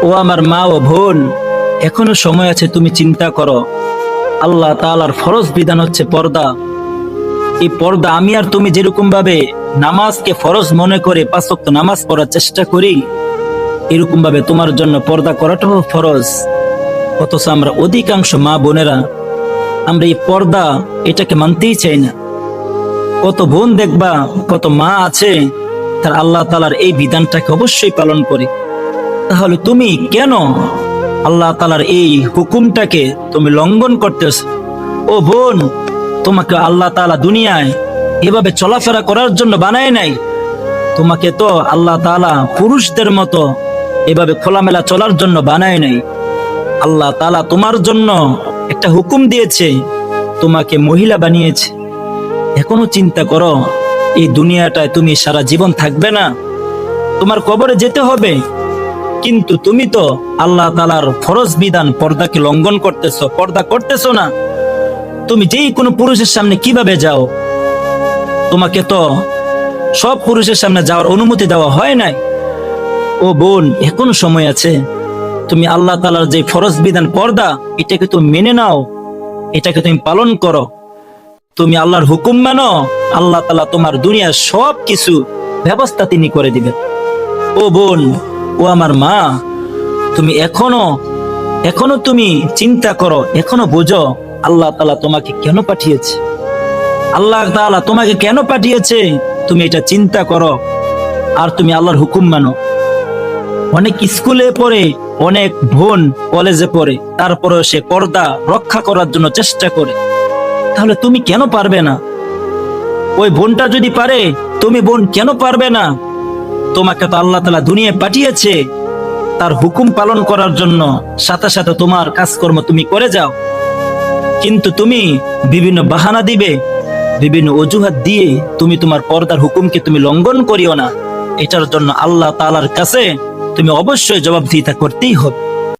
ও আমার মা ও বোন, এখনো সময় আছে, তুমি চিন্তা করো। আল্লাহ তাআলার ফরজ বিধান হচ্ছে পর্দা। এই পর্দা আমি আর তুমি যেরকম ভাবে নামাজকে ফরজ মনে করে 5 ওয়াক্ত নামাজ পড়ার চেষ্টা করি, এরকম ভাবে তোমার জন্য পর্দা করাটাও ফরজ। অথচ আমরা অধিকাংশ মা বোনেরা আমরা এই পর্দা এটাকে মানতেই চাই না। কত বোন দেখবা, কত মা আছে তার আল্লাহ তাআলার এই বিধানটাকে অবশ্যই পালন করে। তাহলে তুমি কেন আল্লাহ তাআলার এই হুকুমটাকে তুমি লঙ্ঘন করতেছ? ও বোন, তোমাকে আল্লাহ তাআলা দুনিয়ায় এভাবে চলাফেরা করার জন্য বানায় নাই। তোমাকে তো আল্লাহ তাআলা পুরুষদের মতো এভাবে খোলামেলা চলার জন্য বানায় নাই। আল্লাহ তাআলা তোমার জন্য একটা হুকুম দিয়েছে, তোমাকে মহিলা বানিয়েছে। এখনো চিন্তা করো, এই দুনিয়াটায় তুমি সারা জীবন থাকবে না, তোমার কবরে যেতে হবে। কিন্তু তুমি তো আল্লাহ তাআলার ফরজ বিধান পর্দাকে লঙ্ঘন করতেছো, পর্দা করতেছো না। তুমি যেই কোনো পুরুষের সামনে কিভাবে যাও? তোমাকে তো সব পুরুষের সামনে যাওয়ার অনুমতি দেওয়া হয় নাই। ও বোন, এখনো সময় আছে, তুমি আল্লাহ তাআলার যে ফরজ বিধান পর্দা, এটাকে তুমি মেনে নাও, এটাকে তুমি পালন করো। তুমি আল্লাহর হুকুম মানো, আল্লাহ তাআলা তোমার দুনিয়ার সব কিছু ব্যবস্থা তিনি করে দিবেন। ও বোন, ও আমার মা, তুমি এখনো তুমি চিন্তা করো, এখনো বুঝো আল্লাহ তাআলা তোমাকে কেন পাঠিয়েছে। আল্লাহ তাআলা তোমাকে কেন পাঠিয়েছে তুমি এটা চিন্তা করো, আর তুমি আল্লাহর হুকুম মানো। অনেক স্কুলে পড়ে, অনেক বোন কলেজে পড়ে, তারপরে সে পর্দা রক্ষা করার জন্য চেষ্টা করে। তাহলে তুমি কেন পারবে না? ওই বোনটা যদি পারে, তুমি বোন কেন পারবে না? তোমাকে তো আল্লাহ তাআলা দুনিয়ায় পাঠিয়েছে তার হুকুম পালন করার জন্য, সাথে সাথে তোমার কাজকর্ম তুমি করে যাও। কিন্তু তুমি বিভিন্ন বাহানা দিবে, বিভিন্ন অজুহাত দিয়ে তুমি তোমার পর্দার হুকুমকে তুমি লঙ্ঘন করিও না। এটার জন্য আল্লাহ তাআলার কাছে তুমি অবশ্যই জবাবদিহিতা করতেই হবে।